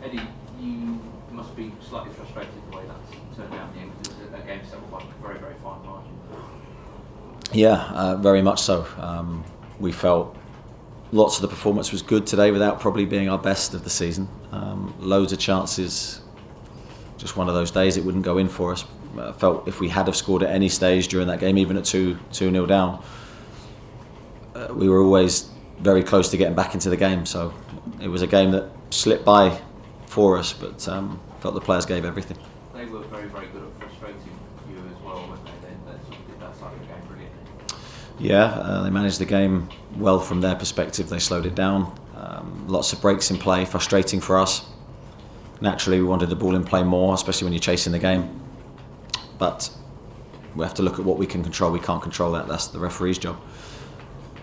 Eddie, you must be slightly frustrated the way that's turned out in the end, because it's a game settled by a very, very fine margin. Yeah, very much so. We felt lots of the performance was good today without probably being our best of the season. Loads of chances, just one of those days it wouldn't go in for us. I felt if we had have scored at any stage during that game, even at 2-0 down, we were always very close to getting back into the game. So it was a game that slipped by for us, but felt the players gave everything. They were very, very good at frustrating you as well, weren't they? They did that side of the game brilliantly. Yeah, they managed the game well from their perspective. They slowed it down. Lots of breaks in play, frustrating for us. Naturally, we wanted the ball in play more, especially when you're chasing the game. But we have to look at what we can control. We can't control that. That's the referee's job.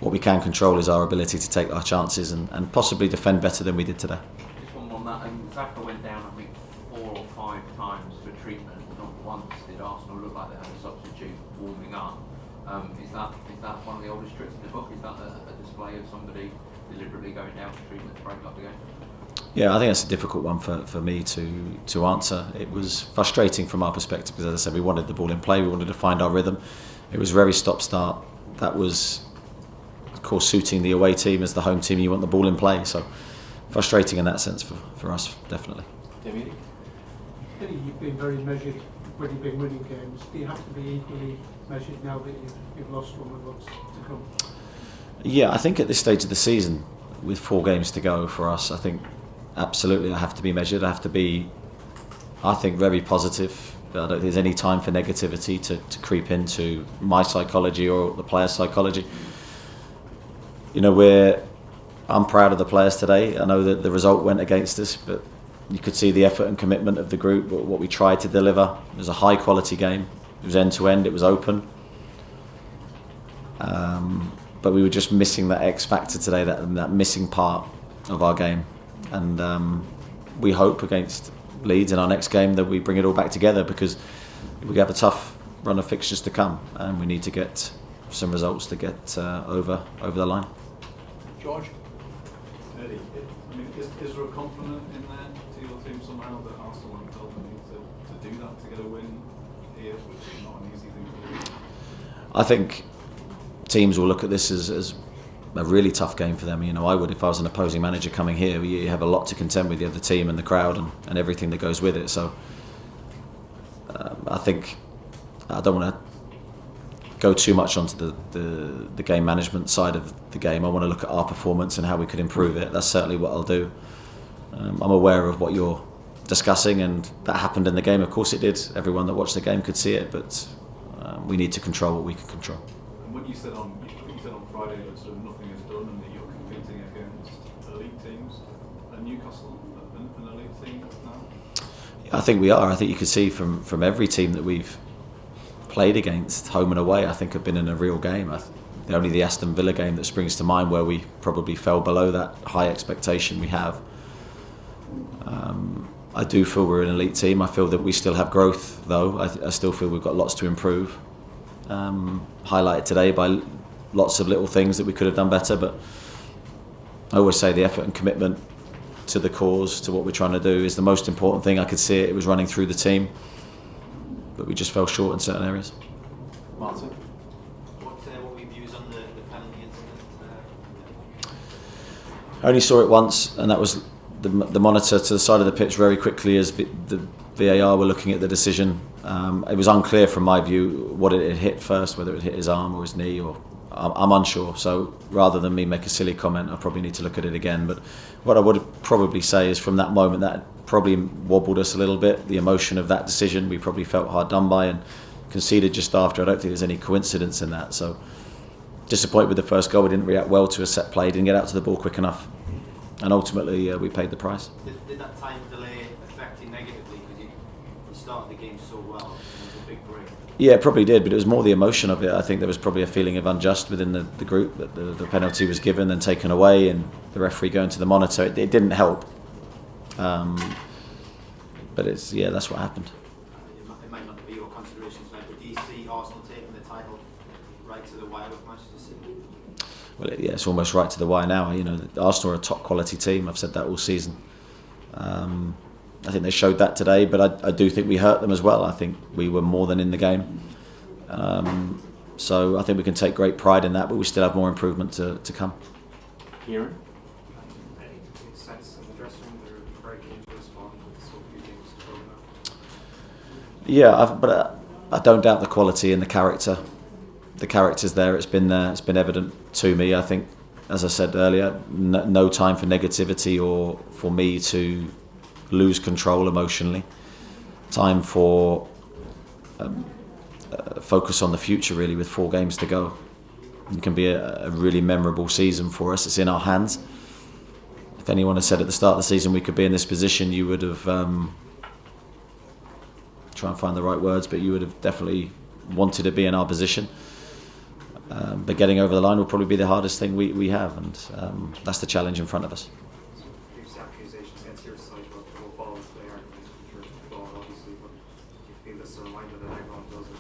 What we can control is our ability to take our chances and possibly defend better than we did today. Just one more on that. Xhaka went down, I think, 4 or 5 times for treatment. Not once did Arsenal look like they had a substitute warming up. Is that one of the oldest tricks in the book? Is that a display of somebody deliberately going down for treatment to break up the game? Yeah, I think that's a difficult one for me to answer. It was frustrating from our perspective because, as I said, we wanted the ball in play. We wanted to find our rhythm. It was very stop-start. That was, of course, suiting the away team. As the home team, you want the ball in play. So frustrating in that sense for us, definitely. Eddie, you've been very measured when you've been winning games. Do you have to be equally measured now that you've lost one with what's to come? Yeah, I think at this stage of the season, with 4 games to go for us, I think absolutely I have to be measured. I have to be, I think, very positive. I don't think there's any time for negativity to creep into my psychology or the players' psychology. You know, I'm proud of the players today. I know that the result went against us, but you could see the effort and commitment of the group, what we tried to deliver. It was a high quality game. It was end to end, it was open. But we were just missing that X factor today, that missing part of our game. And we hope against Leeds in our next game that we bring it all back together, because we have a tough run of fixtures to come and we need to get some results to get over the line. George? Eddie, is there a compliment in there to your team somehow that Arsenal have felt the need to do that, to get a win here, which is not an easy thing to do? I think teams will look at this as a really tough game for them. You know, I would if I was an opposing manager coming here. You have a lot to contend with. You have the team and the crowd and everything that goes with it. So I think I don't want to go too much onto the game management side of the game. I want to look at our performance and how we could improve it. That's certainly what I'll do. I'm aware of what you're discussing, and that happened in the game. Of course it did. Everyone that watched the game could see it, but we need to control what we can control. And what you said on Friday that sort of nothing is done and that you're competing against elite teams, and Newcastle an elite team now? I think we are. I think you can see from every team that we've played against, home and away, I think have been in a real game. Only the Aston Villa game that springs to mind where we probably fell below that high expectation we have. I do feel we're an elite team. I feel that we still have growth, though. I still feel we've got lots to improve. Highlighted today by lots of little things that we could have done better, but I always say the effort and commitment to the cause, to what we're trying to do, is the most important thing. I could see it was running through the team, but we just fell short in certain areas. Martin? What were your views on the penalty incident? I only saw it once, and that was the monitor to the side of the pitch very quickly as the VAR were looking at the decision. It was unclear from my view what it had hit first, whether it hit his arm or his knee, or I'm unsure. So rather than me make a silly comment, I probably need to look at it again. But what I would probably say is from that moment, that probably wobbled us a little bit. The emotion of that decision, we probably felt hard done by and conceded just after. I don't think there's any coincidence in that. So disappointed with the first goal. We didn't react well to a set play, didn't get out to the ball quick enough, and ultimately we paid the price. Did that time delay affect you negatively because you started the game so well? It was a big break. Yeah, it probably did, but it was more the emotion of it. I think there was probably a feeling of unjust within the group that the penalty was given and taken away, and the referee going to the monitor. It didn't help. But that's what happened. It might not be your considerations now, but do you see Arsenal taking the title right to the wire with Manchester City? Well, it's almost right to the wire now. You know, Arsenal are a top quality team. I've said that all season. I think they showed that today, but I do think we hurt them as well. I think we were more than in the game. So I think we can take great pride in that, but we still have more improvement to come. Kieran? Any sense in the dressing room they're very keen to respond with so few things to talk about? Yeah, but I don't doubt the quality and the character. The character's there. It's been there. It's been evident to me. I think, as I said earlier, no time for negativity or for me to lose control emotionally. Time for focus on the future, really, with 4 games to go. It can be a really memorable season for us. It's in our hands. If anyone had said at the start of the season we could be in this position, you would have try and find the right words, but you would have definitely wanted to be in our position. But getting over the line will probably be the hardest thing we have, and that's the challenge in front of us. There's accusations against your side about the whole ball play argument, which are flawed obviously, but you feel that's a reminder that everyone does it.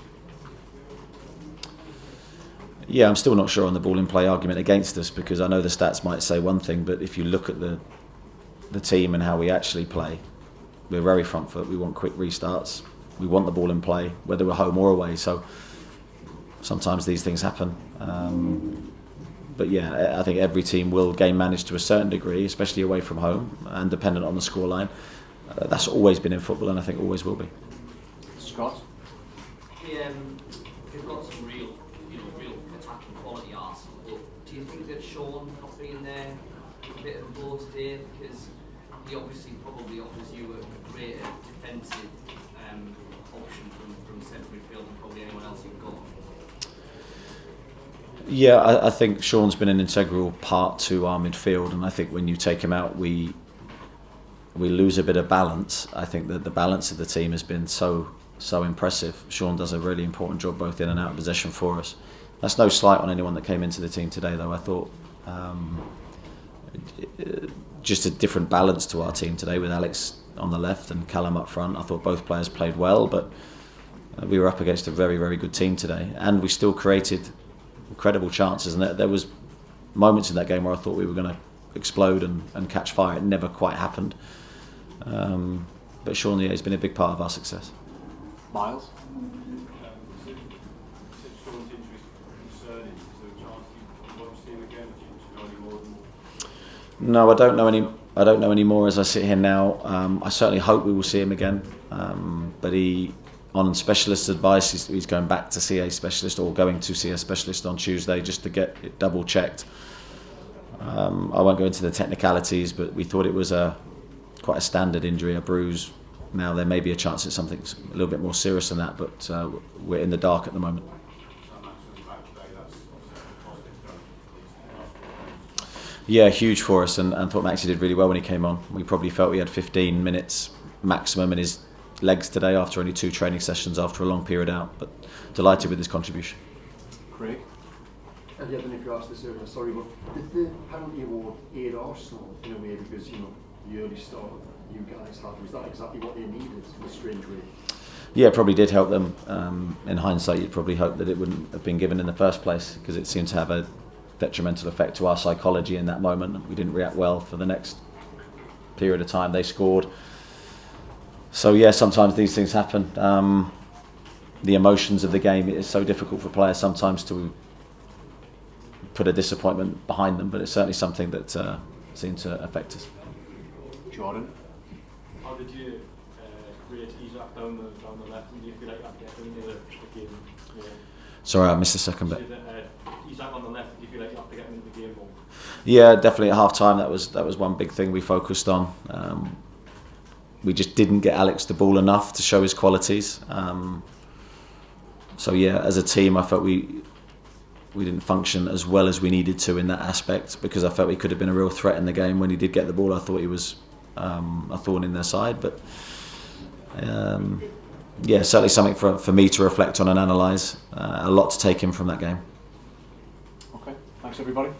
Yeah, I'm still not sure on the ball in play argument against us, because I know the stats might say one thing, but if you look at the team and how we actually play, we're very front foot. We want quick restarts. We want the ball in play, whether we're home or away. So sometimes these things happen. But yeah, I think every team will game manage to a certain degree, especially away from home and dependent on the scoreline. That's always been in football, and I think always will be. Scott? They've got some real attacking quality, Arsenal. But do you think that Sean not being there a bit of a blow today, because he obviously probably offers you a greater defensive option from centre midfield than probably anyone else you've got? Yeah, I think Sean's been an integral part to our midfield, and I think when you take him out, we lose a bit of balance. I think that the balance of the team has been so impressive. Sean does a really important job both in and out of possession for us. That's no slight on anyone that came into the team today, though. I thought just a different balance to our team today with Alex on the left and Callum up front. I thought both players played well, but we were up against a very, very good team today, and we still created incredible chances. And there was moments in that game where I thought we were going to explode and catch fire. It never quite happened. But Sean, yeah, has been a big part of our success. Miles? No, I don't know any more as I sit here now. I certainly hope we will see him again. But on specialist advice, he's going back to see a specialist, or going to see a specialist on Tuesday just to get it double checked. I won't go into the technicalities, but we thought it was quite a standard injury, a bruise. Now there may be a chance it's something a little bit more serious than that, but we're in the dark at the moment. Yeah, huge for us, and thought Maxi did really well when he came on. We probably felt he had 15 minutes maximum in his legs today after only 2 training sessions after a long period out, but delighted with his contribution. Craig? I don't know if you asked this earlier, sorry, but did the penalty award aid Arsenal in a way, because the early start you guys had, was that exactly what they needed in a strange way? Yeah, it probably did help them. In hindsight, you'd probably hope that it wouldn't have been given in the first place, because it seemed to have a detrimental effect to our psychology in that moment. We didn't react well for the next period of time. They scored. So yeah, sometimes these things happen. The emotions of the game, it is so difficult for players sometimes to put a disappointment behind them, but it's certainly something that seemed to affect us. Jordan? How did you rate Isaac down the left, and do you feel like that gets into the game? Sorry, I missed the second bit. Isaac on the left, do you feel like you have to get him into the game more? Yeah, definitely at half time that was one big thing we focused on. We just didn't get Alex the ball enough to show his qualities. So yeah, as a team, I felt we didn't function as well as we needed to in that aspect, because I felt he could have been a real threat in the game. When he did get the ball, I thought he was a thorn in their side. But yeah, certainly something for me to reflect on and analyse. A lot to take in from that game. Okay, thanks everybody.